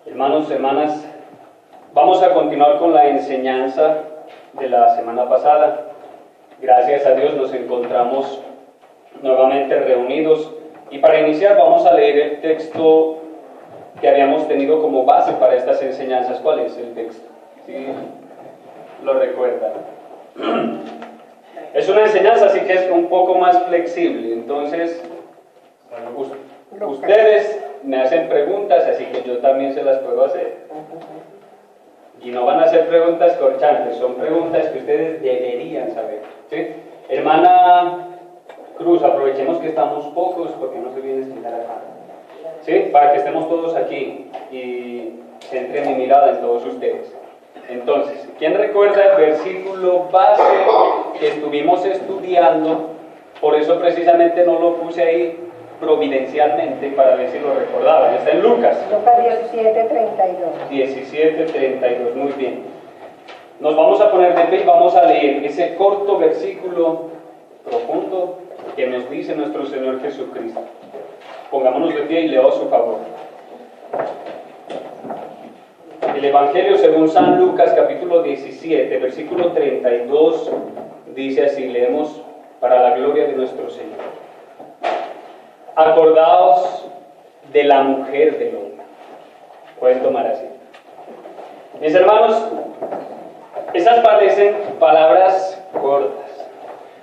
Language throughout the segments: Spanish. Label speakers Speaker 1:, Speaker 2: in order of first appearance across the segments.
Speaker 1: Hermanos, hermanas, vamos a continuar con la enseñanza de la semana pasada. Gracias a Dios nos encontramos nuevamente reunidos y para iniciar vamos a leer el texto que habíamos tenido como base para estas enseñanzas. ¿Cuál es el texto? ¿Sí lo recuerdan? Es una enseñanza así que es un poco más flexible, entonces ustedes me hacen preguntas, así que yo también se las puedo hacer. Y no van a ser preguntas corchantes, son preguntas que ustedes deberían saber, ¿sí? Hermana Cruz, aprovechemos que estamos pocos porque no se viene a sentar acá, ¿sí? Para que estemos todos aquí y centre mi mirada en todos ustedes. Entonces, ¿quién recuerda el versículo base que estuvimos estudiando? Por eso precisamente no lo puse ahí providencialmente para ver si lo recordaban. Está en Lucas.
Speaker 2: Lucas 17:32.
Speaker 1: 17:32, muy bien. Nos vamos a poner de pie y vamos a leer ese corto versículo profundo que nos dice nuestro Señor Jesucristo. Pongámonos de pie y leo a su favor. El Evangelio según San Lucas, capítulo 17, versículo 32, dice así, leemos para la gloria de nuestro Señor. Acordaos de la mujer del hombre. Pueden tomar así. Mis hermanos, esas parecen palabras cortas.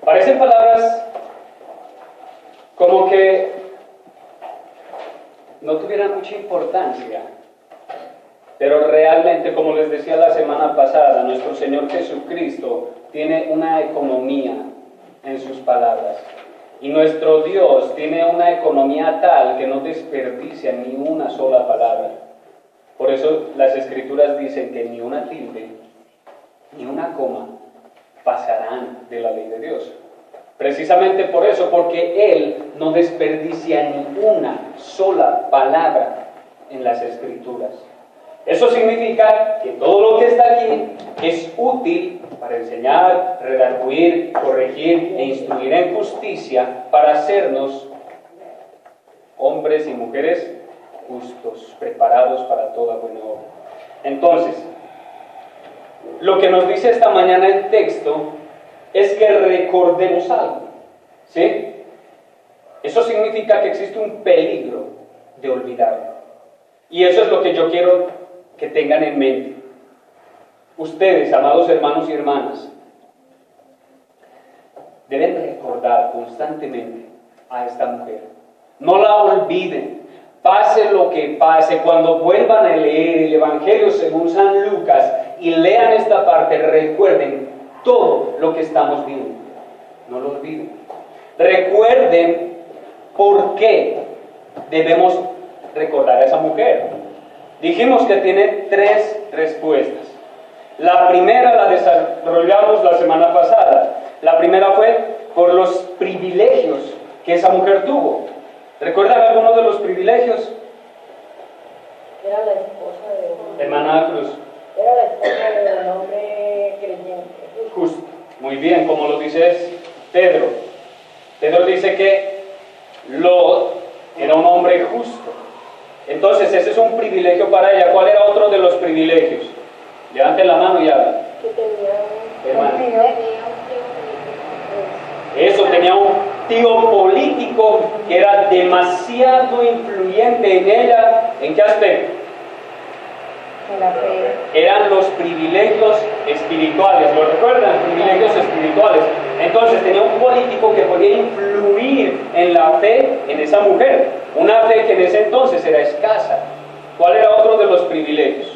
Speaker 1: Parecen palabras como que no tuvieran mucha importancia. Pero realmente, como les decía la semana pasada, nuestro Señor Jesucristo tiene una economía en sus palabras. Y nuestro Dios tiene una economía tal que no desperdicia ni una sola palabra. Por eso las Escrituras dicen que ni una tilde, ni una coma pasarán de la ley de Dios. Precisamente por eso, porque Él no desperdicia ni una sola palabra en las Escrituras. Eso significa que todo lo que está aquí es útil para enseñar, redarguir, corregir e instruir en justicia para hacernos hombres y mujeres justos, preparados para toda buena obra. Entonces, lo que nos dice esta mañana el texto es que recordemos algo, ¿sí? Eso significa que existe un peligro de olvidarlo. Y eso es lo que yo quiero que tengan en mente. Ustedes, amados hermanos y hermanas, deben recordar constantemente a esta mujer. No la olviden. Pase lo que pase, cuando vuelvan a leer el Evangelio según San Lucas y lean esta parte, recuerden todo lo que estamos viendo. No lo olviden. Recuerden por qué debemos recordar a esa mujer. Dijimos que tiene tres respuestas. La primera la desarrollamos la semana pasada. La primera fue por los privilegios que esa mujer tuvo. ¿Recuerdan alguno de los privilegios?
Speaker 2: Era la esposa de un...
Speaker 1: Hermana Cruz.
Speaker 2: Era la esposa de un hombre creyente.
Speaker 1: Justo. Muy bien, como lo dice Pedro. Pedro dice que Lot era un hombre justo. Entonces ese es un privilegio para ella. ¿Cuál era otro de los privilegios? Levanten la mano y hablen.
Speaker 2: Que tenía
Speaker 1: Hermano.
Speaker 2: un tío.
Speaker 1: Eso, tenía un tío político que era demasiado influyente en ella. ¿En qué aspecto?
Speaker 2: En la fe.
Speaker 1: Eran los privilegios espirituales. ¿Lo recuerdan? Privilegios espirituales. Entonces tenía un político que podía influir en la fe en esa mujer. Una fe que en ese entonces era escasa. ¿Cuál era otro de los privilegios?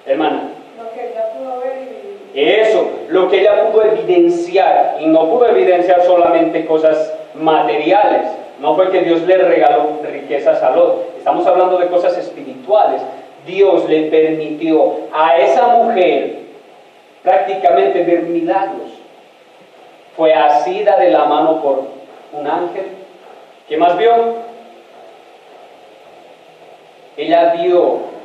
Speaker 1: Hermana.
Speaker 2: Lo que ella pudo ver y...
Speaker 1: Eso, lo que ella pudo evidenciar. Y no pudo evidenciar solamente cosas materiales. No fue que Dios le regaló riquezas a Lot. Estamos hablando de cosas espirituales. Dios le permitió a esa mujer prácticamente ver milagros. Fue asida de la mano por un ángel. ¿Qué más vio? Ella vio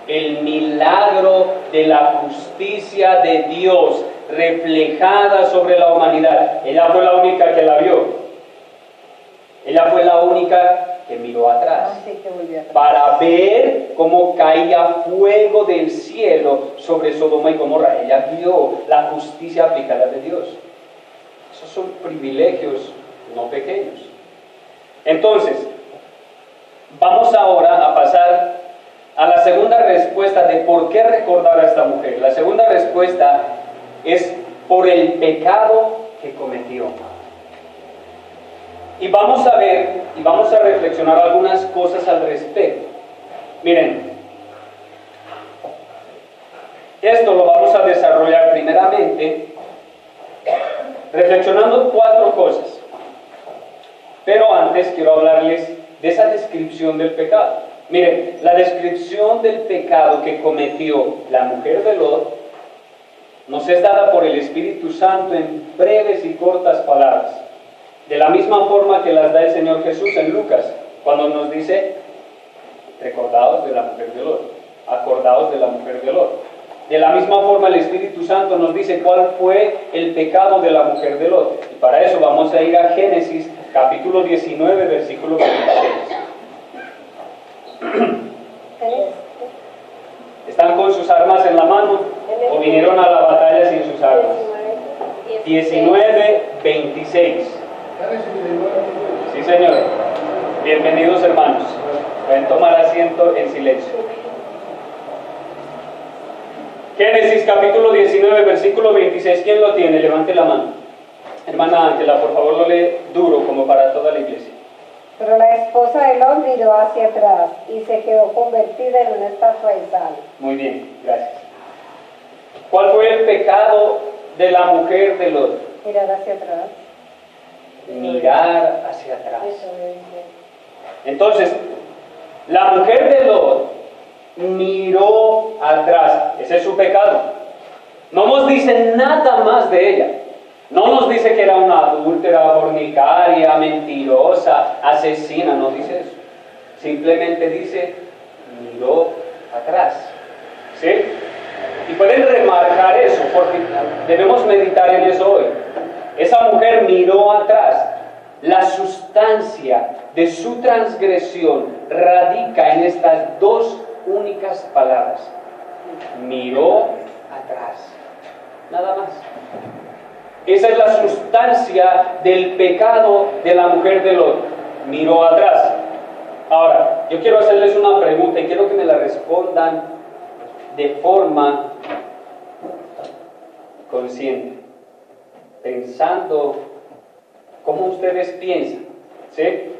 Speaker 1: el milagro de la justicia de Dios reflejada sobre la humanidad. Ella fue la única que la vio. Ella fue la única que miró atrás,
Speaker 2: Así que volvió atrás.
Speaker 1: para ver cómo caía fuego del cielo sobre Sodoma y Gomorra. Ella vio la justicia aplicada de Dios. Esos son privilegios no pequeños. Entonces, vamos ahora a pasar a la segunda respuesta de por qué recordar a esta mujer. La segunda respuesta es por el pecado que cometió. Y vamos a ver y vamos a reflexionar algunas cosas al respecto. Miren, esto lo vamos a desarrollar primeramente reflexionando 4 cosas. Pero antes quiero hablarles de esa descripción del pecado. Miren, la descripción del pecado que cometió la mujer de Lot nos es dada por el Espíritu Santo en breves y cortas palabras. De la misma forma que las da el Señor Jesús en Lucas, cuando nos dice, recordaos de la mujer de Lot, acordaos de la mujer de Lot. De la misma forma el Espíritu Santo nos dice cuál fue el pecado de la mujer de Lot. Y para eso vamos a ir a Génesis capítulo 19, versículo 26. ¿Están con sus armas en la mano o vinieron a la batalla sin sus armas? 19, 26. Sí, señor. Bienvenidos, hermanos. Pueden tomar asiento en silencio. Génesis capítulo 19, versículo 26. ¿Quién lo tiene? Levante la mano. Hermana Ángela, por favor, lo lee duro como para toda la iglesia.
Speaker 3: Pero la esposa de Lot miró hacia atrás y se quedó convertida en una estatua de sal.
Speaker 1: Muy bien, gracias. ¿Cuál fue el pecado de la mujer de Lot?
Speaker 3: Mirar hacia atrás.
Speaker 1: Mirar hacia atrás.
Speaker 2: Desobediencia.
Speaker 1: Entonces, la mujer de Lot miró atrás. Ese es su pecado. No nos dice nada más de ella. No nos dice que era una adúltera, fornicaria, mentirosa, asesina. No dice eso. Simplemente dice, miró atrás. ¿Sí? Y pueden remarcar eso, porque debemos meditar en eso hoy. Esa mujer miró atrás. La sustancia de su transgresión radica en estas 2 únicas palabras. Miró atrás. Nada más. Esa es la sustancia del pecado de la mujer de Lot. Miró atrás. Ahora, yo quiero hacerles una pregunta y quiero que me la respondan de forma consciente, pensando como ustedes piensan, ¿sí?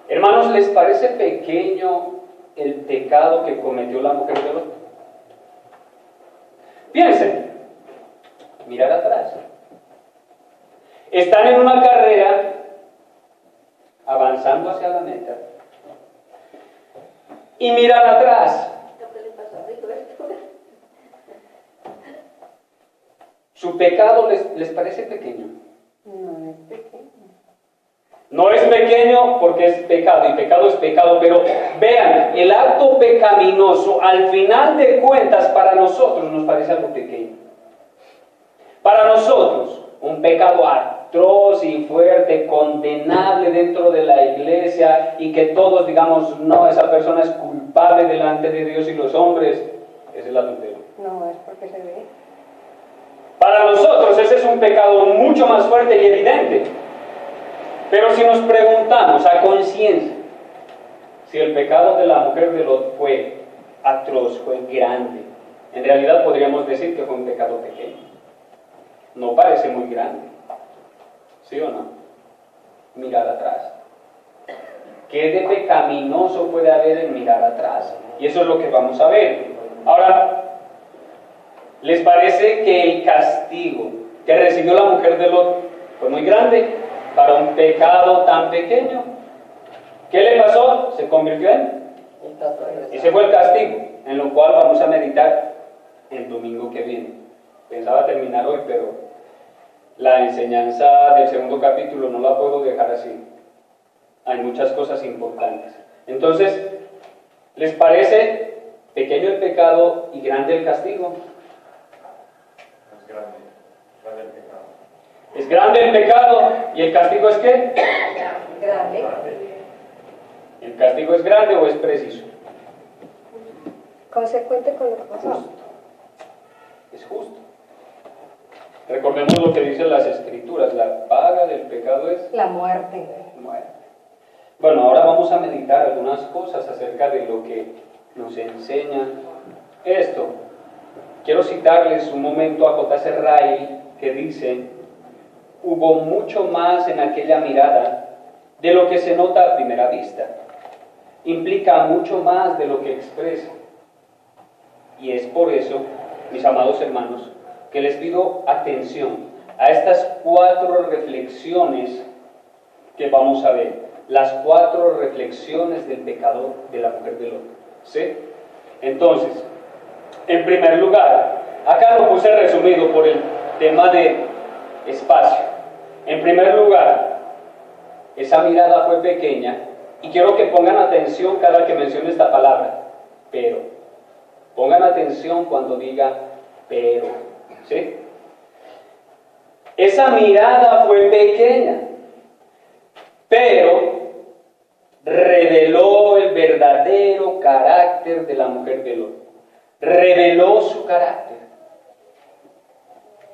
Speaker 1: Hermanos, ¿les parece pequeño el pecado que cometió la mujer de Lot? Piensen, mirar atrás. Están en una carrera avanzando hacia la meta y miran atrás. ¿Su pecado les parece pequeño?
Speaker 3: No es pequeño.
Speaker 1: No es pequeño porque es pecado, y pecado es pecado, pero vean, el acto pecaminoso, al final de cuentas, para nosotros nos parece algo pequeño. Para nosotros, un pecado atroz y fuerte, condenable dentro de la iglesia, y que todos digamos, no, esa persona es culpable delante de Dios y los hombres, es el adulterio.
Speaker 3: No es porque se ve.
Speaker 1: Para nosotros ese es un pecado mucho más fuerte y evidente. Pero si nos preguntamos a conciencia, si el pecado de la mujer de Lot fue atroz, fue grande, en realidad podríamos decir que fue un pecado pequeño. No parece muy grande. ¿Sí o no? Mirar atrás. ¿Qué de pecaminoso puede haber en mirar atrás? Y eso es lo que vamos a ver. Ahora, ¿les parece que el castigo que recibió la mujer de Lot fue muy grande para un pecado tan pequeño? ¿Qué le pasó? Se convirtió en... Ese fue el castigo, en lo cual vamos a meditar el domingo que viene. Pensaba terminar hoy, pero la enseñanza del segundo capítulo no la puedo dejar así. Hay muchas cosas importantes. Entonces, ¿les parece pequeño el pecado y grande el castigo?
Speaker 4: Es grande el pecado.
Speaker 1: Es grande el pecado y el castigo es ¿qué?
Speaker 3: Grande.
Speaker 1: ¿El castigo es grande o es preciso?
Speaker 3: Consecuente con lo que pasó.
Speaker 1: Justo. Es justo. Recordemos lo que dicen las Escrituras, la paga del pecado es
Speaker 3: La muerte.
Speaker 1: muerte. Bueno, ahora vamos a meditar algunas cosas acerca de lo que nos enseña esto. Quiero citarles un momento a J.C. Ryle que dice: hubo mucho más en aquella mirada de lo que se nota a primera vista. Implica mucho más de lo que expresa. Y es por eso, mis amados hermanos, que les pido atención a estas 4 reflexiones que vamos a ver. Las 4 reflexiones del pecador, de la mujer de Lot. ¿Sí? Entonces, en primer lugar, acá lo puse resumido por el tema de espacio. En primer lugar, esa mirada fue pequeña, y quiero que pongan atención cada que mencione esta palabra, pero. Pongan atención cuando diga pero, ¿sí? Esa mirada fue pequeña, pero reveló el verdadero carácter de la mujer de Lot. Reveló su carácter.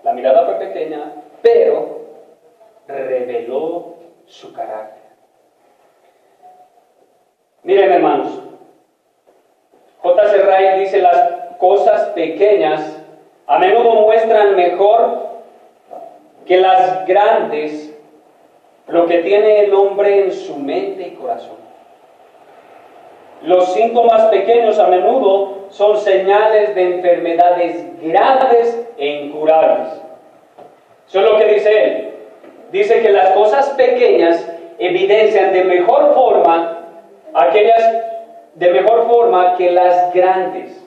Speaker 1: La mirada fue pequeña, pero reveló su carácter. Miren, hermanos, J.C. Ryle dice: las cosas pequeñas a menudo muestran mejor que las grandes lo que tiene el hombre en su mente y corazón. Los síntomas pequeños a menudo son señales de enfermedades graves e incurables. Eso es lo que dice él. Dice que las cosas pequeñas evidencian de mejor forma que las grandes,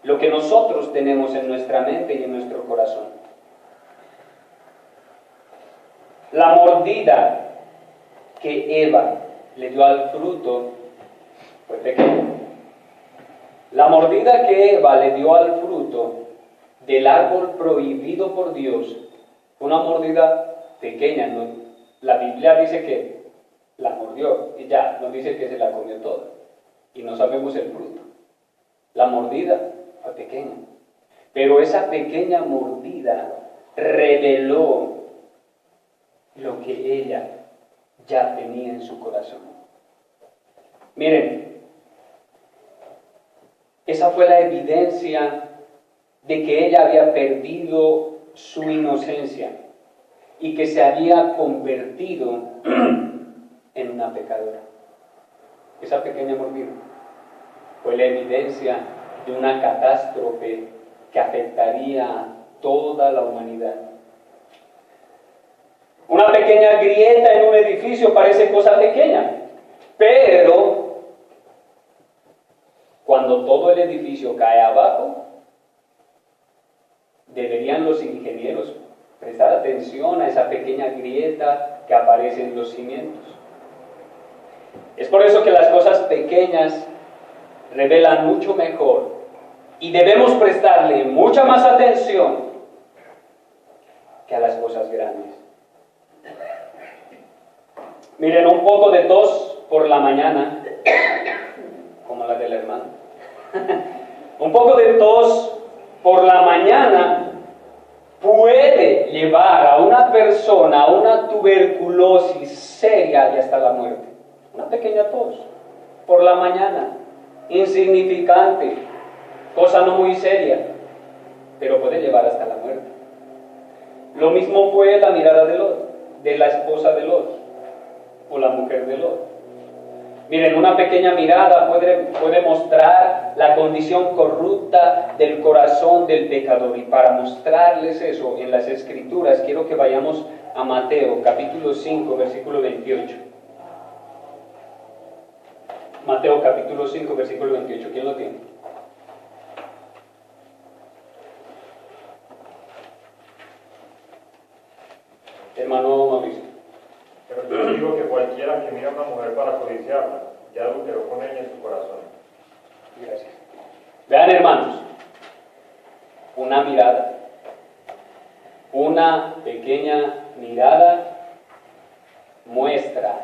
Speaker 1: lo que nosotros tenemos en nuestra mente y en nuestro corazón. La mordida que Eva le dio al fruto fue pequeña. La mordida que Eva le dio al fruto del árbol prohibido por Dios fue una mordida pequeña, ¿no? La Biblia dice que la mordió y ya, no dice que se la comió toda. Y no sabemos el fruto. La mordida fue pequeña. Pero esa pequeña mordida reveló lo que ella ya tenía en su corazón. Miren, esa fue la evidencia de que ella había perdido su inocencia y que se había convertido en una pecadora. Esa pequeña mordida fue la evidencia de una catástrofe que afectaría a toda la humanidad. Una pequeña grieta en un edificio parece cosa pequeña, pero cuando todo el edificio cae abajo, deberían los ingenieros prestar atención a esa pequeña grieta que aparece en los cimientos. Es por eso que las cosas pequeñas revelan mucho mejor y debemos prestarle mucha más atención que a las cosas grandes. Miren, un poco de tos por la mañana, como la del hermano. Un poco de tos por la mañana puede llevar a una persona a una tuberculosis seria y hasta la muerte. Una pequeña tos por la mañana, insignificante, cosa no muy seria, pero puede llevar hasta la muerte. Lo mismo fue la mirada de Lot, de la esposa de Lot, o la mujer de Lot. Miren, una pequeña mirada puede mostrar la condición corrupta del corazón del pecador. Y para mostrarles eso en las Escrituras, quiero que vayamos a Mateo, capítulo 5, versículo 28. Mateo, capítulo 5, versículo 28. ¿Quién lo tiene? Hermano Mauricio.
Speaker 4: Pero yo digo que cualquiera que mira a una mujer para codiciarla, ya adulteró con ella en su corazón.
Speaker 1: Gracias. Vean, hermanos, una mirada, una pequeña mirada muestra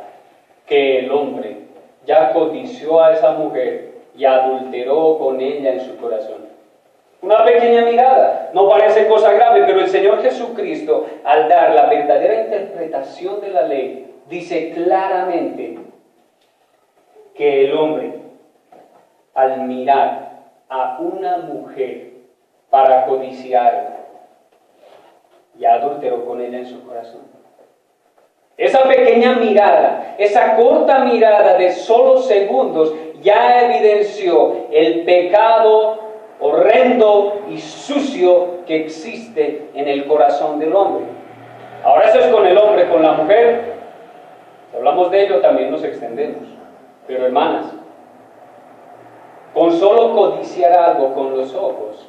Speaker 1: que el hombre ya codició a esa mujer y adulteró con ella en su corazón. Una pequeña mirada, no parece cosa grave, pero el Señor Jesucristo, al dar la verdadera interpretación de la ley, dice claramente que el hombre, al mirar a una mujer para codiciarla, ya adulteró con ella en su corazón. Esa pequeña mirada, esa corta mirada de solo segundos, ya evidenció el pecado horrendo y sucio que existe en el corazón del hombre. Ahora eso es con el hombre, con la mujer. Si hablamos de ello también nos extendemos. Pero hermanas, con solo codiciar algo con los ojos,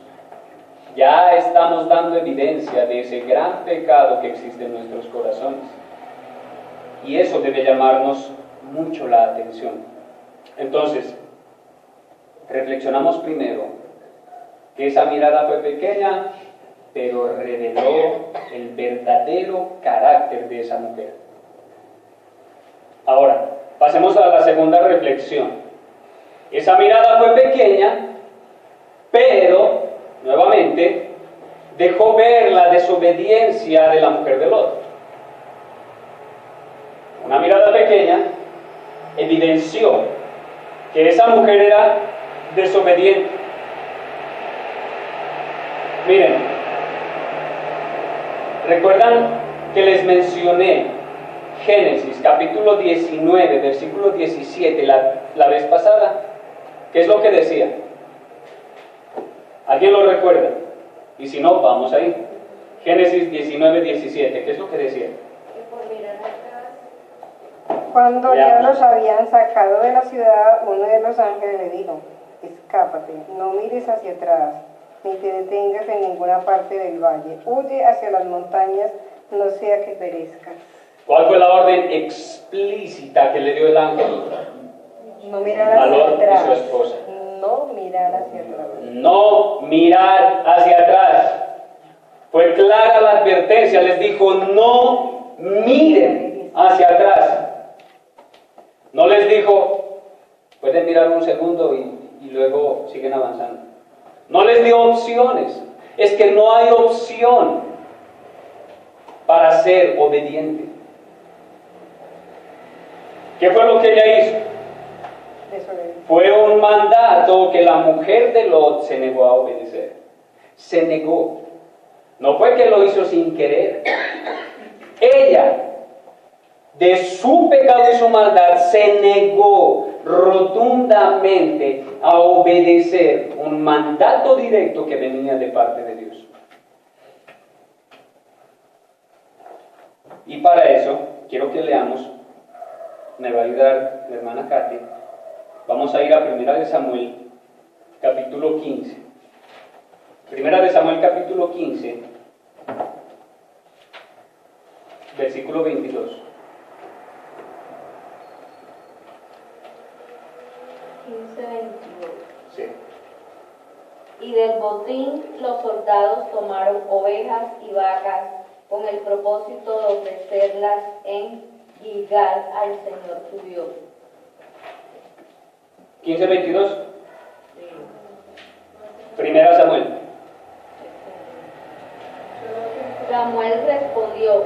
Speaker 1: ya estamos dando evidencia de ese gran pecado que existe en nuestros corazones. Y eso debe llamarnos mucho la atención. Entonces, reflexionamos primero que esa mirada fue pequeña, pero reveló el verdadero carácter de esa mujer. Ahora, pasemos a la segunda reflexión. Esa mirada fue pequeña, pero, nuevamente, dejó ver la desobediencia de la mujer de Lot. Una mirada pequeña evidenció que esa mujer era desobediente. Miren, ¿recuerdan que les mencioné Génesis capítulo 19, versículo 17 la vez pasada? ¿Qué es lo que decía? ¿Alguien lo recuerda? Y si no, vamos ahí. Génesis 19, 17, ¿qué es lo que decía?
Speaker 3: Cuando ya los habían sacado de la ciudad, uno de los ángeles le dijo: escápate, no mires hacia atrás, ni te detengas en ninguna parte del valle. Huye hacia las montañas, no sea que perezcas.
Speaker 1: ¿Cuál fue la orden explícita que le dio el ángel?
Speaker 3: No mirar
Speaker 1: a
Speaker 3: hacia
Speaker 1: Lot y
Speaker 3: atrás.
Speaker 1: su esposa.
Speaker 3: No mirar hacia atrás.
Speaker 1: No mirar hacia atrás. Fue clara la advertencia, les dijo: no miren hacia atrás. No les dijo: pueden mirar un segundo y luego siguen avanzando. No les dio opciones. Es que no hay opción para ser obediente. ¿Qué fue lo que ella hizo? Fue un mandato que la mujer de Lot se negó a obedecer. Se negó. No fue que lo hizo sin querer. Ella, de su pecado y su maldad, se negó rotundamente a obedecer un mandato directo que venía de parte de Dios. Y para eso, quiero que leamos, me va a ayudar la hermana Katy, vamos a ir a 1 de Samuel, capítulo 15. 1 de Samuel, capítulo 15, versículo 22.
Speaker 2: 15:22.
Speaker 1: Sí.
Speaker 2: Y del botín los soldados tomaron ovejas y vacas con el propósito de ofrecerlas en Gilgal al Señor tu Dios.
Speaker 1: 15:22. 1 Samuel.
Speaker 2: Samuel respondió,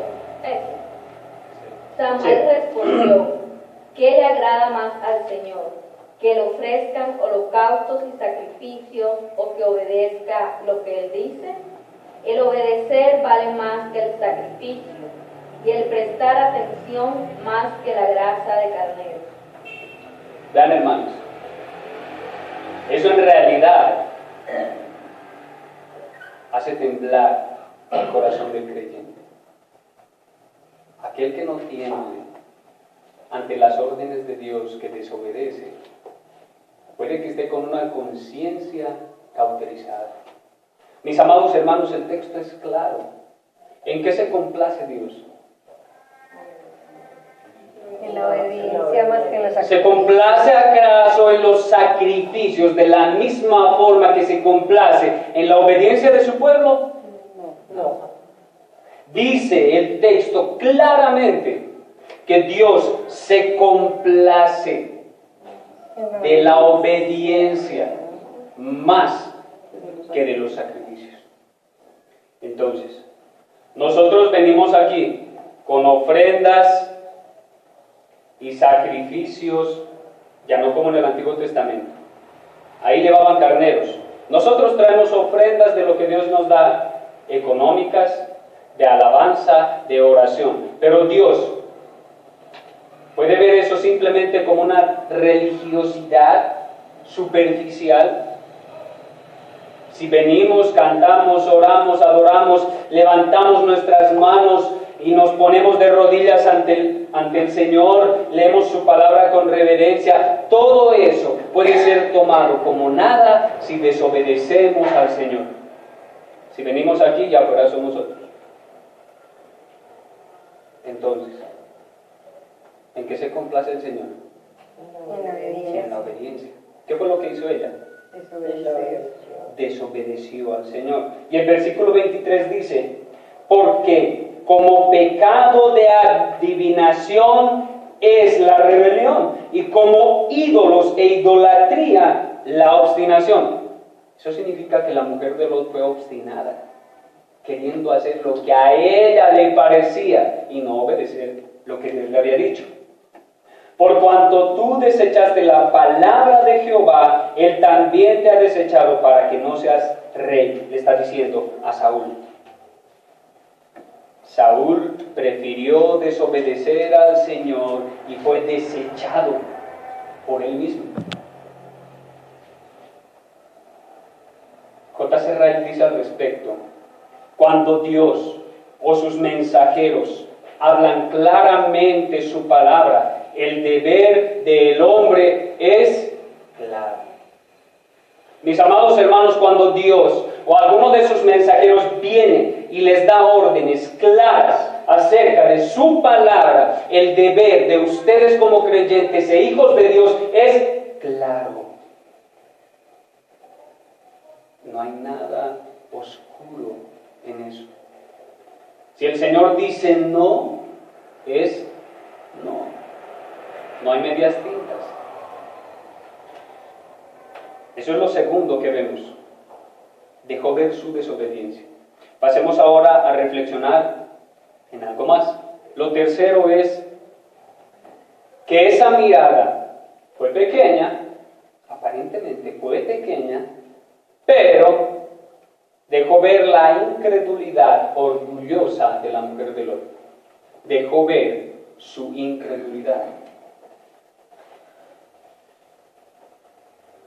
Speaker 2: ¿qué le agrada más al Señor? ¿Que le ofrezcan holocaustos y sacrificios o que obedezca lo que Él dice? El obedecer vale más que el sacrificio y el prestar atención más que la grasa de carnero.
Speaker 1: Vean, hermanos, eso en realidad hace temblar el corazón del creyente. Aquel que no tiene ante las órdenes de Dios, que desobedece, puede que esté con una conciencia cauterizada. Mis amados hermanos, el texto es claro. ¿En qué se complace Dios?
Speaker 3: En la obediencia más que en los
Speaker 1: ¿Se
Speaker 3: sacrificios.
Speaker 1: complace acaso en los sacrificios de la misma forma que se complace en la obediencia de su pueblo?
Speaker 3: No.
Speaker 1: Dice el texto claramente que Dios se complace de la obediencia más que de los sacrificios. Entonces, nosotros venimos aquí con ofrendas y sacrificios, ya no como en el Antiguo Testamento. Ahí llevaban carneros. Nosotros traemos ofrendas de lo que Dios nos da, económicas, de alabanza, de oración. Pero Dios puede ver eso simplemente como una religiosidad superficial. Si venimos, cantamos, oramos, adoramos, levantamos nuestras manos y nos ponemos de rodillas ante el Señor, leemos su palabra con reverencia, todo eso puede ser tomado como nada si desobedecemos al Señor. Si venimos aquí, ya fuera somos otros. Entonces, ¿en qué se complace el Señor?
Speaker 3: En la obediencia.
Speaker 1: En la obediencia. ¿Qué fue lo que hizo ella?
Speaker 3: Desobedecer.
Speaker 1: Desobedeció al Señor. Y el versículo 23 dice, porque como pecado de adivinación es la rebelión, y como ídolos e idolatría la obstinación. Eso significa que la mujer de Lot fue obstinada, queriendo hacer lo que a ella le parecía y no obedecer lo que Dios le había dicho. Por cuanto tú desechaste la palabra de Jehová, Él también te ha desechado para que no seas rey, le está diciendo a Saúl. Saúl prefirió desobedecer al Señor y fue desechado por él mismo. J.C. Ryle dice al respecto, cuando Dios o sus mensajeros hablan claramente su palabra, el deber del hombre es claro. Mis amados hermanos, cuando Dios o alguno de sus mensajeros viene y les da órdenes claras acerca de su palabra, el deber de ustedes como creyentes e hijos de Dios es claro. No hay nada oscuro en eso. Si el Señor dice no, es no. No hay medias tintas. Eso es lo segundo que vemos. Dejó ver su desobediencia. Pasemos ahora a reflexionar en algo más. Lo tercero es que esa mirada fue pequeña, aparentemente fue pequeña, pero dejó ver la incredulidad orgullosa de la mujer de Lot. Dejó ver su incredulidad.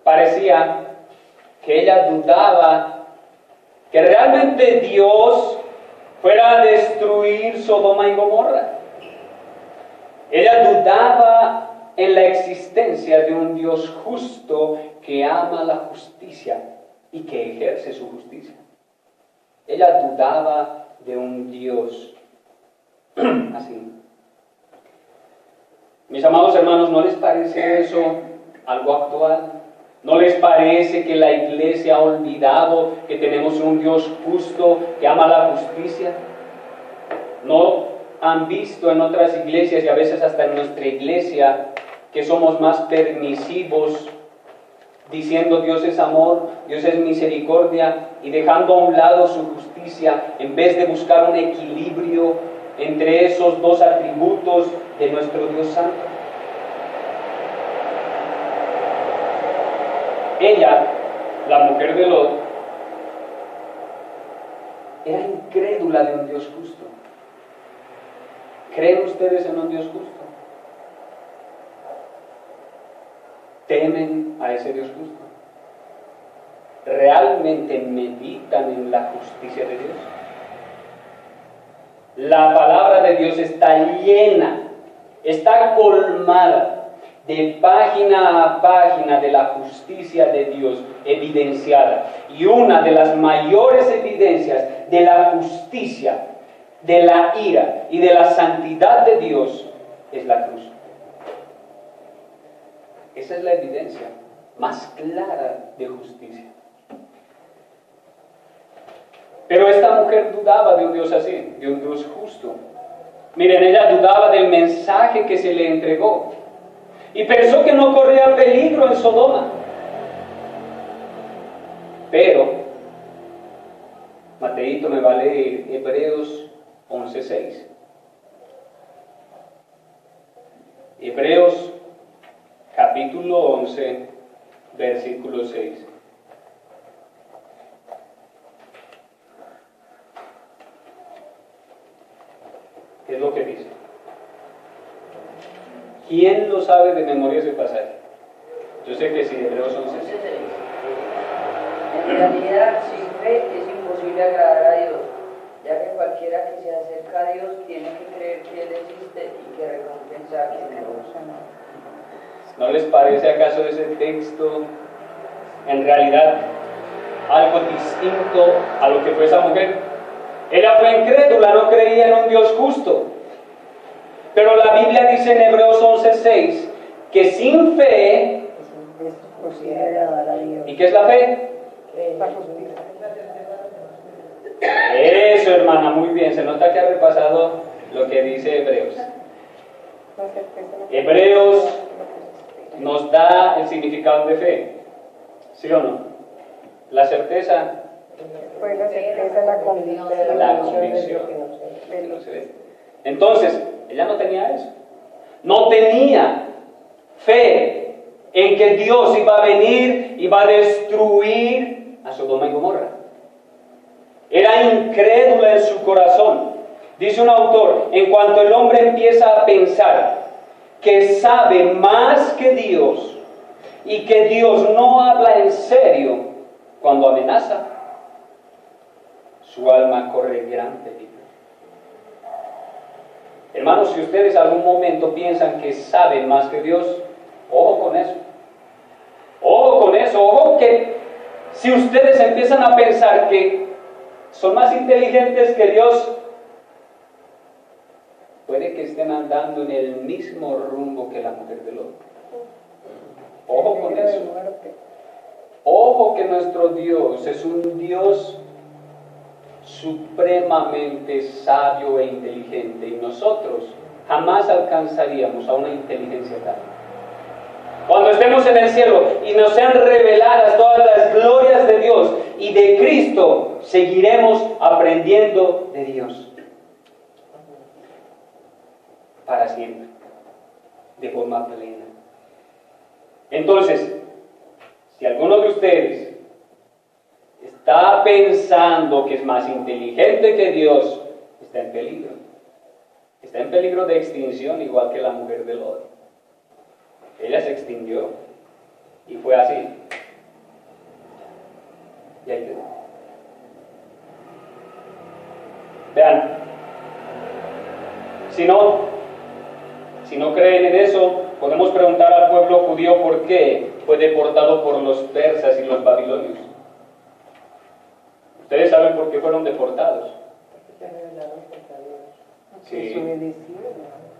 Speaker 1: Parecía que ella dudaba que realmente Dios fuera a destruir Sodoma y Gomorra. Ella dudaba en la existencia de un Dios justo que ama la justicia y que ejerce su justicia. Ella dudaba de un Dios así. Mis amados hermanos, ¿no les parece eso algo actual? ¿No les parece que la iglesia ha olvidado que tenemos un Dios justo que ama la justicia? ¿No han visto en otras iglesias y a veces hasta en nuestra iglesia que somos más permisivos, diciendo Dios es amor, Dios es misericordia, y dejando a un lado su justicia en vez de buscar un equilibrio entre esos dos atributos de nuestro Dios Santo? Ella, la mujer de Lot, era incrédula de un Dios justo. ¿Creen ustedes en un Dios justo? ¿Temen a ese Dios justo? ¿Realmente meditan en la justicia de Dios? La palabra de Dios está llena, está colmada de página a página de la justicia de Dios evidenciada. Y una de las mayores evidencias de la justicia, de la ira y de la santidad de Dios es la cruz. Esa es la evidencia más clara de justicia. Pero esta mujer dudaba de un Dios así, de un Dios justo. Miren, ella dudaba del mensaje que se le entregó y pensó que no corría peligro en 6. Hebreos capítulo 11, versículo 6. ¿Qué es lo que dice? ¿Quién lo sabe de memoria ese pasaje? Yo sé que sí, Hebreos 11, 6.
Speaker 5: En realidad, sin fe es imposible agradar a Dios, ya que cualquiera que se acerca a Dios tiene que creer que Él existe y que recompensa a quien lo busca.
Speaker 1: ¿No les parece acaso ese texto en realidad algo distinto a lo que fue esa mujer? Ella fue incrédula, no creía en un Dios justo. Pero la Biblia dice en Hebreos 11:6 que sin fe,
Speaker 3: Es posible agradar a Dios.
Speaker 1: ¿y qué es la fe?
Speaker 3: La justicia.
Speaker 1: Eso, hermana, muy bien. Se nota que ha repasado lo que dice Hebreos. Hebreos nos da el significado de fe, ¿sí o no? La certeza,
Speaker 3: Pues la certeza, la convicción.
Speaker 1: la convicción de lo que no se ve. Entonces, ella no tenía eso. No tenía fe en que Dios iba a venir y va a destruir a Sodoma y Gomorra. Era incrédula en su corazón. Dice un autor, en cuanto el hombre empieza a pensar que sabe más que Dios y que Dios no habla en serio cuando amenaza, su alma corre gran peligro. Hermanos, si ustedes algún momento piensan que saben más que Dios, ojo con eso. Ojo con eso, ojo que si ustedes empiezan a pensar que son más inteligentes que Dios, puede que estén andando en el mismo rumbo que la mujer de Lot. Ojo con eso. Ojo que nuestro Dios es un Dios supremamente sabio e inteligente, y nosotros jamás alcanzaríamos a una inteligencia tal. Cuando estemos en el cielo y nos sean reveladas todas las glorias de Dios y de Cristo, seguiremos aprendiendo de Dios para siempre, de forma plena. Entonces, si alguno de ustedes está pensando que es más inteligente que Dios, está en peligro. Está en peligro de extinción, igual que la mujer de Lot. Ella se extinguió y fue así. Y ahí quedó. Vean, si no creen en eso, podemos preguntar al pueblo judío por qué fue deportado por los persas y los babilonios. Ustedes saben por qué fueron deportados. Sí.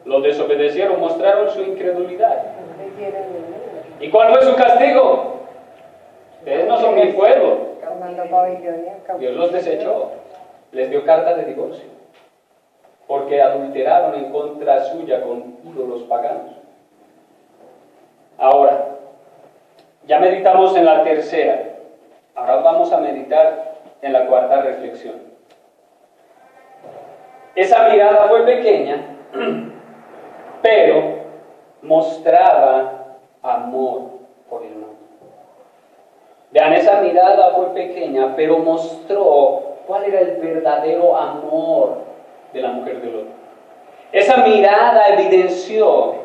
Speaker 1: Los desobedecieron, mostraron su incredulidad. ¿Y cuál fue su castigo? Ustedes no son mi pueblo. Dios los desechó. Les dio carta de divorcio. Porque adulteraron en contra suya con ídolos paganos. Ahora, ya meditamos en la tercera. Ahora vamos a meditar en la cuarta reflexión. Esa mirada fue pequeña, pero mostraba amor por el mundo. Vean, esa mirada fue pequeña, pero mostró cuál era el verdadero amor de la mujer de Lot. Esa mirada evidenció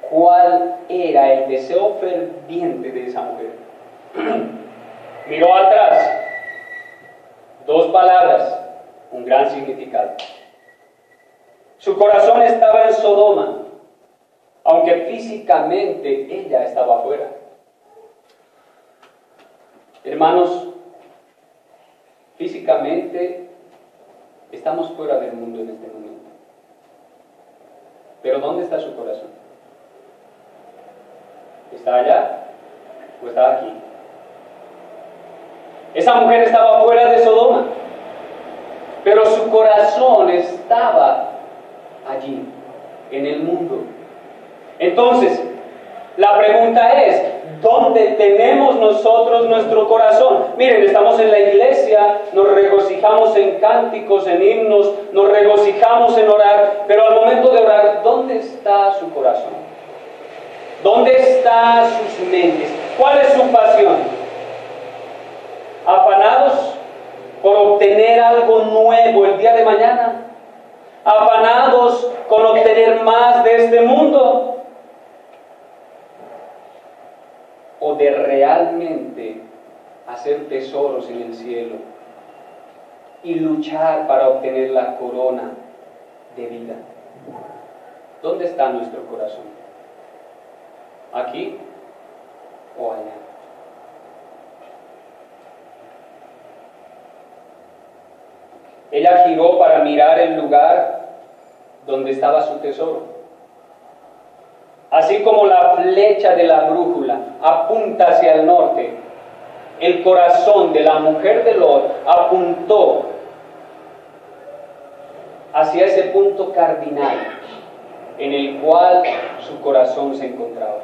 Speaker 1: cuál era el deseo ferviente de esa mujer. Miró atrás, dos palabras, un gran significado. Su corazón estaba en Sodoma, aunque físicamente ella estaba afuera. Hermanos, físicamente estamos fuera del mundo en este momento. Pero ¿dónde está su corazón? ¿Está allá o está aquí? Esa mujer estaba fuera de Sodoma, pero su corazón estaba allí, en el mundo. Entonces, la pregunta es, ¿Dónde tenemos nosotros nuestro corazón? Miren, estamos en la iglesia, nos regocijamos en cánticos, en himnos, nos regocijamos en orar, pero al momento de orar, ¿dónde está su corazón? ¿Dónde están sus mentes? ¿Cuál es su pasión? ¿Afanados por obtener algo nuevo el día de mañana? ¿Afanados con obtener más de este mundo? ¿O de realmente hacer tesoros en el cielo y luchar para obtener la corona de vida? ¿Dónde está nuestro corazón? ¿Aquí o allá? Ella giró para mirar el lugar donde estaba su tesoro. Así como la flecha de la brújula apunta hacia el norte, el corazón de la mujer de Lot apuntó hacia ese punto cardinal en el cual su corazón se encontraba.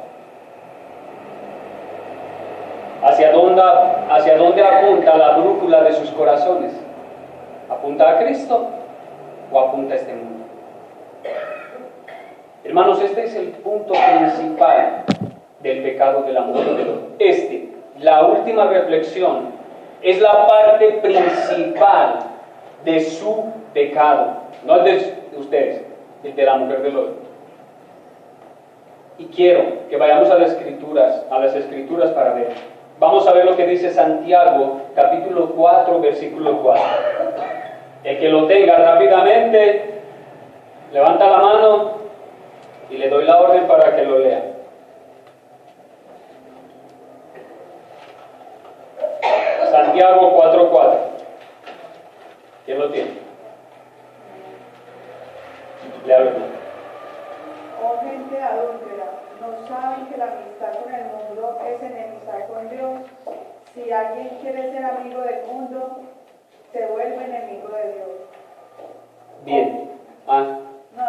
Speaker 1: ¿Hacia dónde apunta la brújula de sus corazones? ¿Apunta a Cristo o apunta a este mundo? Hermanos, este es el punto principal del pecado de la mujer de Lot. La última reflexión, es la parte principal de su pecado, no el de ustedes, el de la mujer de Lot. Y quiero que vayamos a las escrituras para ver. Vamos a ver lo que dice Santiago, capítulo 4, versículo 4. El que lo tenga rápidamente, levanta la mano y le doy la orden para que lo lea. Santiago 4:4. ¿Quién lo tiene? Léalo.
Speaker 6: Oh gente adúltera, ¿no saben que la amistad con el mundo es enemistad con Dios? Si alguien quiere ser amigo del mundo, se vuelve enemigo de Dios.
Speaker 1: Bien.
Speaker 6: No.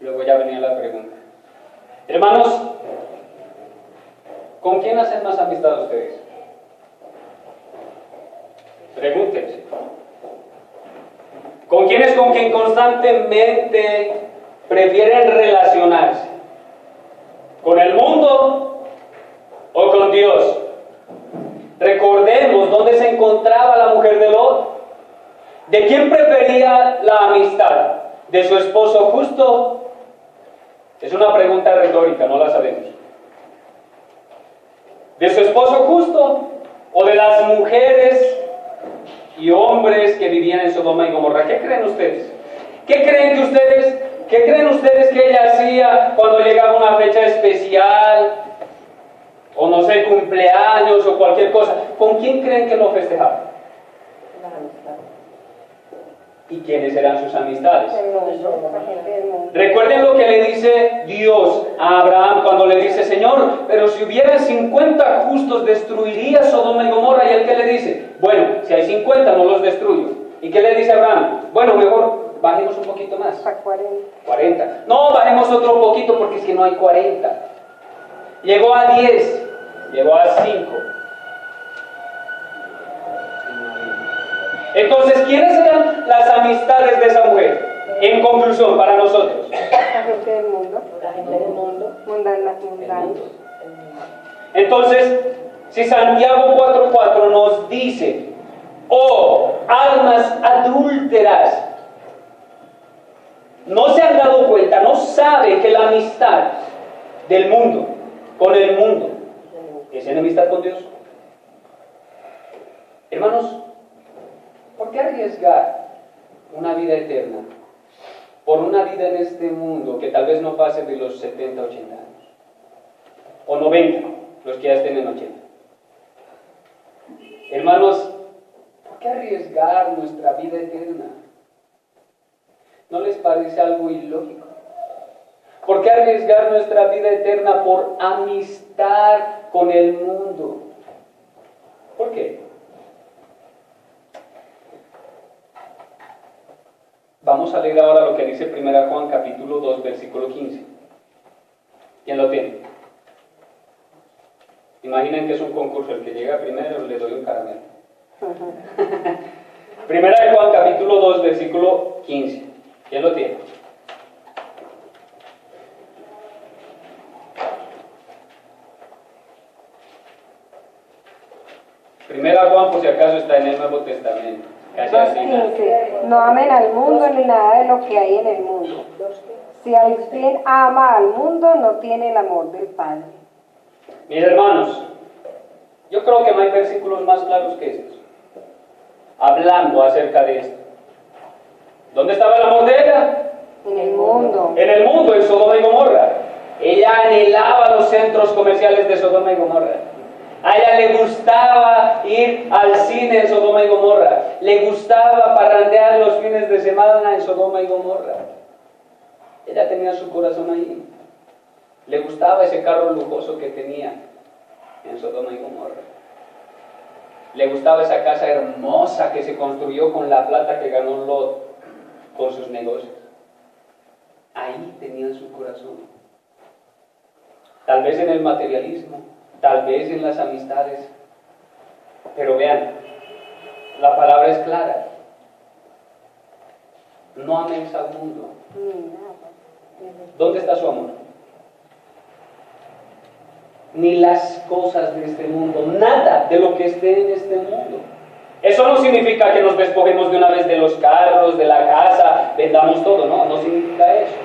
Speaker 1: Luego ya venía la pregunta. Hermanos, ¿con quién hacen más amistad ustedes? Pregúntense. ¿Con quién constantemente prefieren relacionarse? ¿Con el mundo o con Dios? Recordemos dónde se encontraba la mujer de Lot. ¿De quién prefería la amistad? ¿De su esposo justo? Es una pregunta retórica, no la sabemos. ¿De su esposo justo o de las mujeres y hombres que vivían en Sodoma y Gomorra? ¿Qué creen ustedes? ¿Qué creen ustedes que ella hacía cuando llegaba una fecha especial? O no sé, cumpleaños o cualquier cosa. ¿Con quién creen que lo festejaba? ¿Y quiénes eran sus amistades?
Speaker 3: La gente del mundo.
Speaker 1: Recuerden lo que le dice Dios a Abraham cuando le dice: Señor, pero si hubieran 50 justos, destruiría Sodoma y Gomorra. Y él, ¿qué le dice? Bueno, si hay 50, no los destruyo. ¿Y qué le dice Abraham? Bueno, mejor bajemos un poquito más.
Speaker 3: A 40.
Speaker 1: 40. No, bajemos otro poquito porque es que no hay 40. Llegó a 10, llegó a 5. Entonces, ¿quiénes eran las amistades de esa mujer? En conclusión, para nosotros.
Speaker 3: La gente del mundo.
Speaker 2: La gente del mundo.
Speaker 3: Mundanos.
Speaker 1: Entonces, si Santiago 4:4 nos dice: oh, almas adúlteras, no se han dado cuenta, no saben que la amistad del mundo con el mundo es enemistad con Dios. Hermanos, ¿por qué arriesgar una vida eterna por una vida en este mundo que tal vez no pase de los 70, 80 años? O 90, los que ya estén en 80. Hermanos, ¿por qué arriesgar nuestra vida eterna? ¿No les parece algo ilógico? ¿Por qué arriesgar nuestra vida eterna por amistad con el mundo? ¿Por qué? Vamos a leer ahora lo que dice 1 Juan capítulo 2, versículo 15. ¿Quién lo tiene? Imaginen que es un concurso, el que llega primero le doy un caramelo. Primera de Juan, capítulo 2, versículo 15. ¿Quién lo tiene? Primera de Juan, por si acaso, está en el Nuevo Testamento. Casi al final.
Speaker 3: 2:15. No amen al mundo ni nada de lo que hay en el mundo. Si alguien ama al mundo, no tiene el amor del Padre.
Speaker 1: Mis hermanos, yo creo que no hay versículos más claros que estos, hablando acerca de esto. ¿Dónde estaba el amor de ella?
Speaker 3: En el mundo.
Speaker 1: En el mundo, en Sodoma y Gomorra. Ella anhelaba los centros comerciales de Sodoma y Gomorra. A ella le gustaba ir al cine en Sodoma y Gomorra. Le gustaba parrandear los fines de semana en Sodoma y Gomorra. Ella tenía su corazón ahí. Le gustaba ese carro lujoso que tenía en Sodoma y Gomorra. Le gustaba esa casa hermosa que se construyó con la plata que ganó Lot con sus negocios. Ahí tenían su corazón. Tal vez en el materialismo, tal vez en las amistades. Pero vean, la palabra es clara. No améis al mundo. ¿Dónde está su amor? Ni las cosas de este mundo, nada de lo que esté en este mundo. Eso no significa que nos despojemos de una vez de los carros, de la casa, vendamos todo, no significa eso.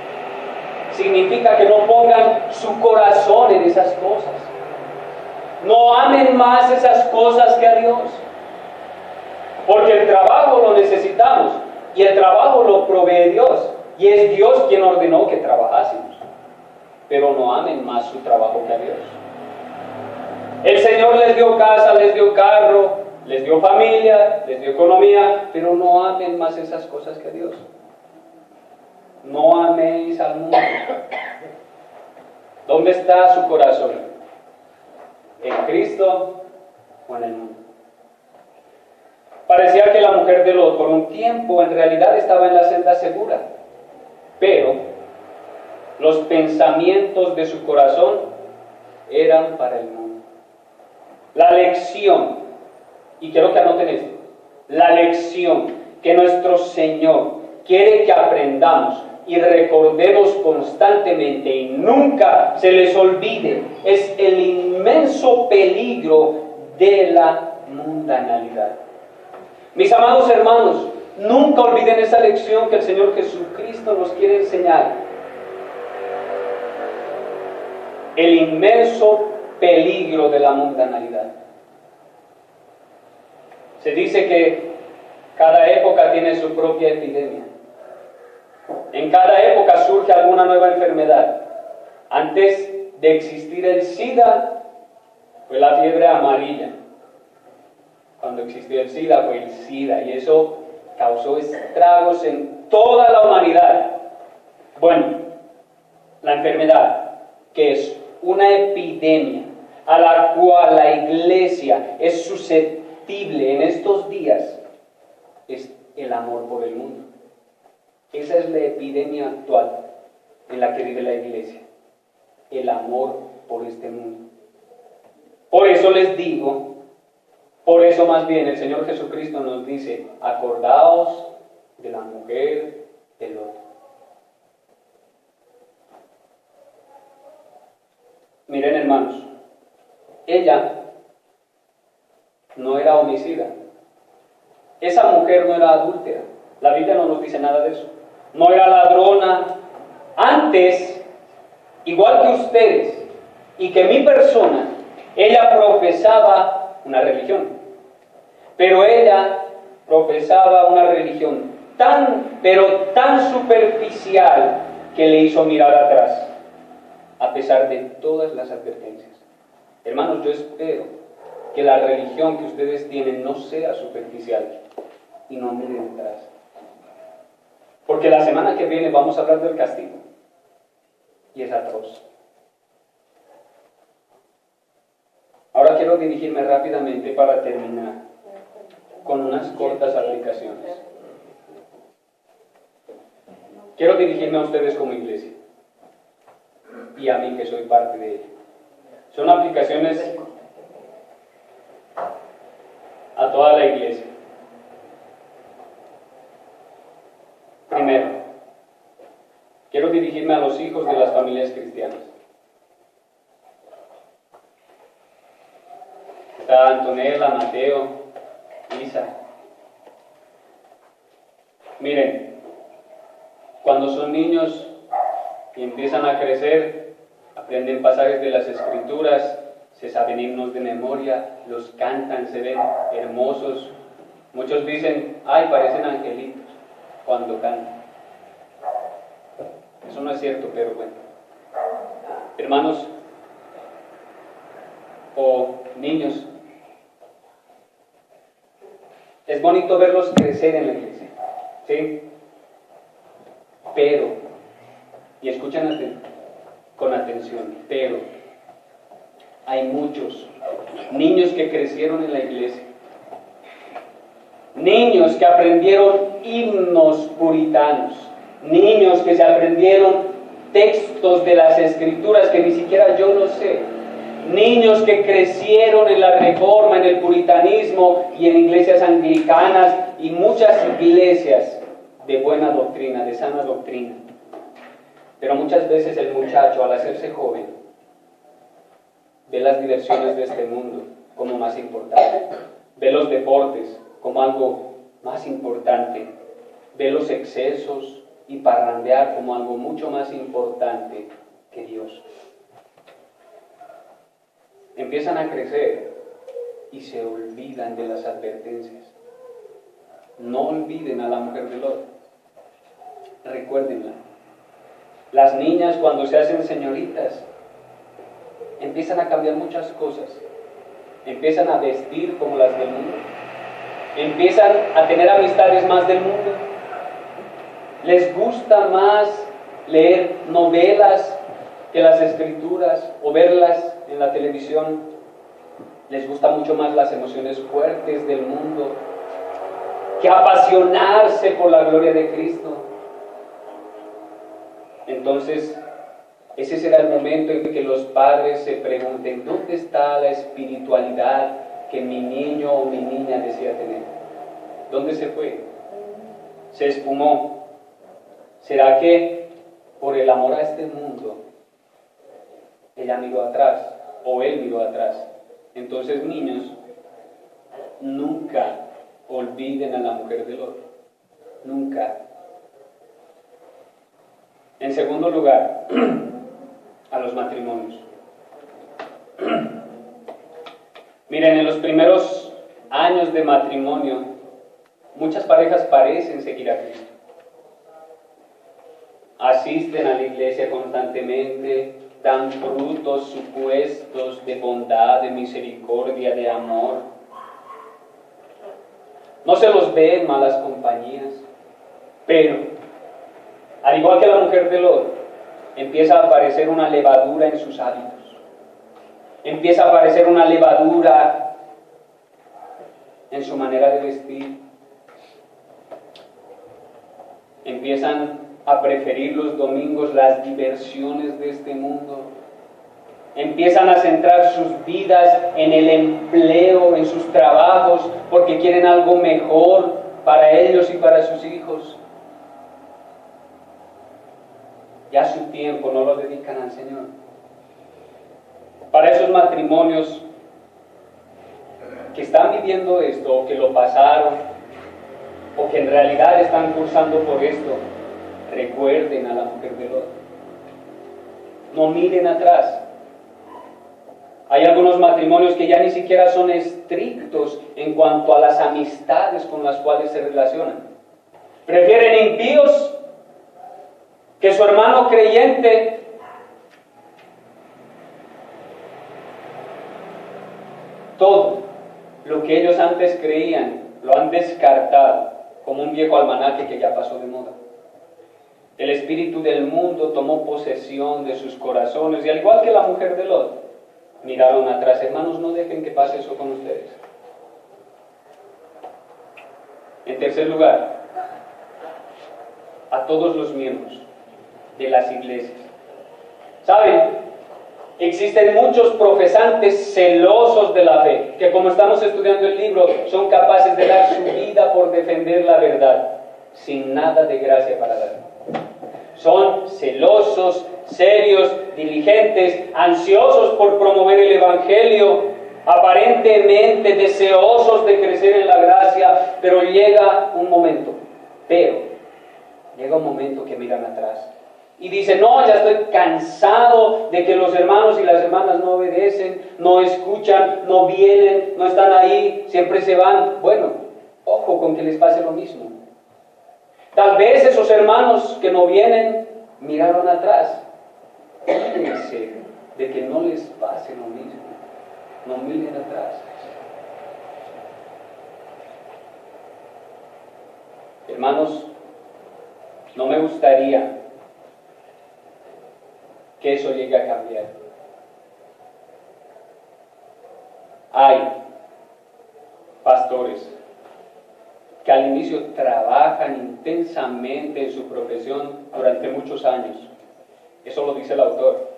Speaker 1: Significa que no pongan su corazón en esas cosas. No amen más esas cosas que a Dios. Porque el trabajo lo necesitamos y el trabajo lo provee Dios. Y es Dios quien ordenó que trabajásemos. Pero no amen más su trabajo que a Dios. El Señor les dio casa, les dio carro, les dio familia, les dio economía, pero no amen más esas cosas que a Dios. No améis al mundo. ¿Dónde está su corazón? ¿En Cristo o en el mundo? Parecía que la mujer de Lot por un tiempo en realidad estaba en la senda segura, pero los pensamientos de su corazón eran para el mundo. La lección, y quiero que anoten esto, la lección que nuestro Señor quiere que aprendamos y recordemos constantemente y nunca se les olvide es el inmenso peligro de la mundanalidad. Mis amados hermanos, nunca olviden esa lección que el Señor Jesucristo nos quiere enseñar. El inmenso peligro de la mundanalidad. Se dice que cada época tiene su propia epidemia. En cada época surge alguna nueva enfermedad. Antes de existir el SIDA, fue la fiebre amarilla. Cuando existió el SIDA, fue el SIDA, y eso causó estragos en toda la humanidad. Bueno, la enfermedad, que es una epidemia a la cual la iglesia es susceptible en estos días, es el amor por el mundo. Esa es la epidemia actual en la que vive la iglesia, el amor por este mundo. Por eso les digo, por eso más bien el Señor Jesucristo nos dice, acordaos de la mujer de Lot. Miren, hermanos, ella no era homicida. Esa mujer no era adúltera. La Biblia no nos dice nada de eso. No era ladrona. Antes, igual que ustedes y que mi persona, ella profesaba una religión. Pero ella profesaba una religión pero tan superficial que le hizo mirar atrás, a pesar de todas las advertencias. Hermanos, yo espero que la religión que ustedes tienen no sea superficial y no miren atrás. Porque la semana que viene vamos a hablar del castigo. Y es atroz. Ahora quiero dirigirme rápidamente para terminar con unas cortas aplicaciones. Quiero dirigirme a ustedes como iglesia y a mí que soy parte de ella. Son aplicaciones hijos de las familias cristianas. Está Antonella, Mateo, Isa. Miren, cuando son niños y empiezan a crecer, aprenden pasajes de las Escrituras, se saben himnos de memoria, los cantan, se ven hermosos. Muchos dicen, ay, parecen angelitos cuando cantan. Eso no es cierto, pero bueno. Hermanos o niños, es bonito verlos crecer en la iglesia, ¿sí? Pero, y escuchen con atención, pero hay muchos niños que crecieron en la iglesia, niños que aprendieron himnos puritanos, niños que se aprendieron textos de las Escrituras que ni siquiera yo lo sé, niños que crecieron en la Reforma, en el puritanismo y en iglesias anglicanas y muchas iglesias de buena doctrina, de sana doctrina. Pero muchas veces el muchacho, al hacerse joven, ve las diversiones de este mundo como más importante, ve los deportes como algo más importante, ve los excesos y parrandear como algo mucho más importante que Dios. Empiezan a crecer y se olvidan de las advertencias. No olviden a la mujer de Lot. Recuérdenla. Las niñas, cuando se hacen señoritas, empiezan a cambiar muchas cosas. Empiezan a vestir como las del mundo. Empiezan a tener amistades más del mundo. Les gusta más leer novelas que las Escrituras o verlas en la televisión. Les gusta mucho más las emociones fuertes del mundo que apasionarse por la gloria de Cristo. Entonces, ese será el momento en que los padres se pregunten, ¿dónde está la espiritualidad que mi niño o mi niña desea tener? ¿Dónde se fue? Se esfumó. ¿Será que por el amor a este mundo ella miró atrás o él miró atrás? Entonces, niños, nunca olviden a la mujer del otro. Nunca. En segundo lugar, a los matrimonios. Miren, en los primeros años de matrimonio, muchas parejas parecen seguir a Cristo. Asisten a la iglesia constantemente, dan frutos supuestos de bondad, de misericordia, de amor. No se los ve en malas compañías, pero al igual que la mujer de Lot, empieza a aparecer una levadura en sus hábitos. Empieza a aparecer una levadura en su manera de vestir. Empiezan a preferir los domingos las diversiones de este mundo. Empiezan a centrar sus vidas en el empleo, en sus trabajos, porque quieren algo mejor para ellos y para sus hijos. Ya su tiempo no lo dedican al Señor. Para esos matrimonios que están viviendo esto, o que lo pasaron, o que en realidad están cursando por esto, recuerden a la mujer de Lot. No miren atrás. Hay algunos matrimonios que ya ni siquiera son estrictos en cuanto a las amistades con las cuales se relacionan. Prefieren impíos que su hermano creyente. Todo lo que ellos antes creían lo han descartado como un viejo almanaque que ya pasó de moda. El espíritu del mundo tomó posesión de sus corazones y al igual que la mujer de Lot, miraron atrás. Hermanos, no dejen que pase eso con ustedes. En tercer lugar, a todos los miembros de las iglesias. ¿Saben? Existen muchos profesantes celosos de la fe, que como estamos estudiando el libro, son capaces de dar su vida por defender la verdad, sin nada de gracia para dar. Son celosos, serios, diligentes, ansiosos por promover el Evangelio, aparentemente deseosos de crecer en la gracia, pero llega un momento que miran atrás y dicen: no, ya estoy cansado de que los hermanos y las hermanas no obedecen, no escuchan, no vienen, no están ahí, siempre se van. Bueno, ojo con que les pase lo mismo. Tal vez esos hermanos que no vienen miraron atrás. Cuídense de que no les pase lo mismo. No miren atrás. Hermanos, no me gustaría que eso llegue a cambiar. Hay pastores que al inicio trabajan intensamente en su profesión durante muchos años. Eso lo dice el autor.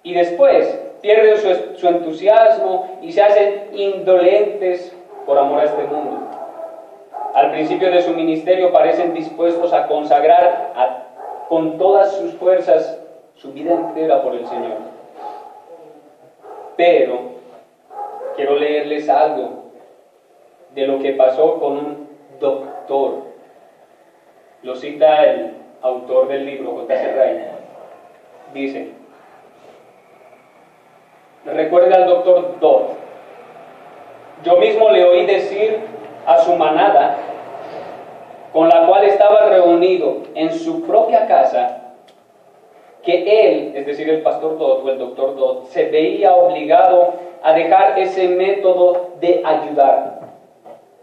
Speaker 1: Y después pierden su entusiasmo y se hacen indolentes por amor a este mundo. Al principio de su ministerio parecen dispuestos a consagrar con todas sus fuerzas su vida entera por el Señor. Pero quiero leerles algo de lo que pasó con un doctor. Lo cita el autor del libro, J.C. Ryle. Dice: recuerda al doctor Dodd. Yo mismo le oí decir a su manada, con la cual estaba reunido en su propia casa, que él, es decir, el pastor Dodd o el doctor Dodd, se veía obligado a dejar ese método de ayudar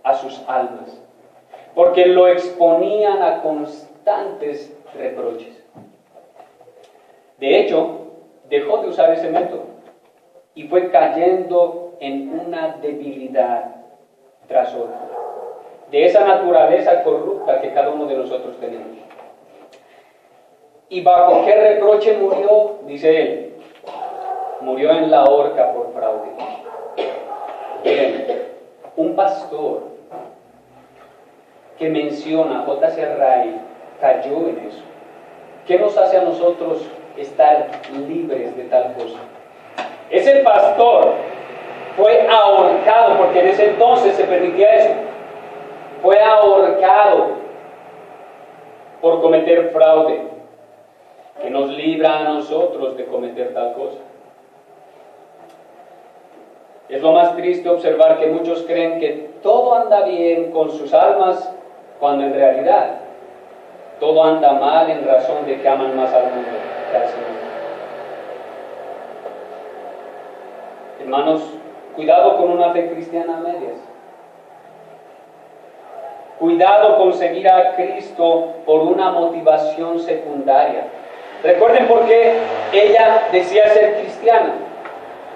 Speaker 1: a sus almas, porque lo exponían a constantes reproches. De hecho, dejó de usar ese método y fue cayendo en una debilidad tras otra, de esa naturaleza corrupta que cada uno de nosotros tenemos. ¿Y bajo qué reproche murió? Dice él: murió en la horca por fraude. Miren, un pastor que menciona J.C. Ryle cayó en eso. ¿Qué nos hace a nosotros estar libres de tal cosa? Ese pastor fue ahorcado, porque en ese entonces se permitía eso. Fue ahorcado por cometer fraude, que nos libra a nosotros de cometer tal cosa. Es lo más triste observar que muchos creen que todo anda bien con sus almas, cuando en realidad todo anda mal en razón de que aman más al mundo que al Señor. Hermanos, cuidado con una fe cristiana a medias. Cuidado con seguir a Cristo por una motivación secundaria. Recuerden por qué ella decía ser cristiana: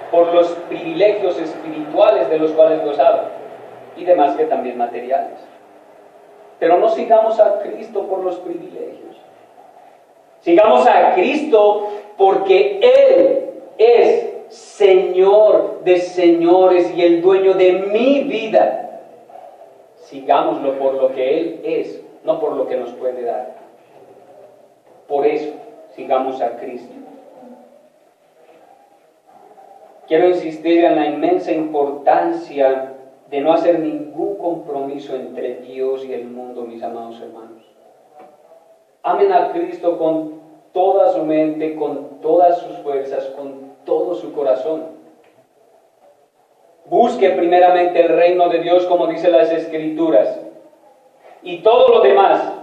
Speaker 1: por los privilegios espirituales de los cuales gozaba, y demás que también materiales. Pero no sigamos a Cristo por los privilegios. Sigamos a Cristo porque Él es Señor de señores y el dueño de mi vida. Sigámoslo por lo que Él es, no por lo que nos puede dar. Por eso, sigamos a Cristo. Quiero insistir en la inmensa importancia de no hacer ningún compromiso entre Dios y el mundo, mis amados hermanos. Amen a Cristo con toda su mente, con todas sus fuerzas, con todo su corazón. Busque primeramente el reino de Dios, como dicen las Escrituras, y todo lo demás,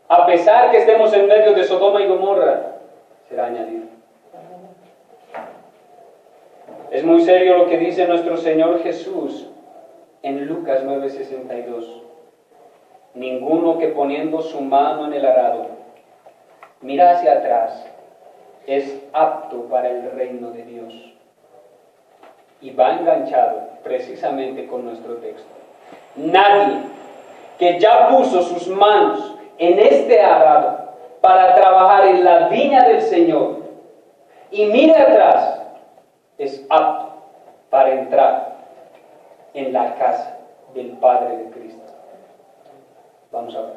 Speaker 1: a pesar que estemos en medio de Sodoma y Gomorra, será añadido. Es muy serio lo que dice nuestro Señor Jesús en Lucas 9:62. Ninguno que poniendo su mano en el arado mira hacia atrás es apto para el reino de Dios. Y va enganchado precisamente con nuestro texto. Nadie que ya puso sus manos en este arado para trabajar en la viña del Señor y mire atrás es apto para entrar en la casa del Padre de Cristo. Vamos a ver.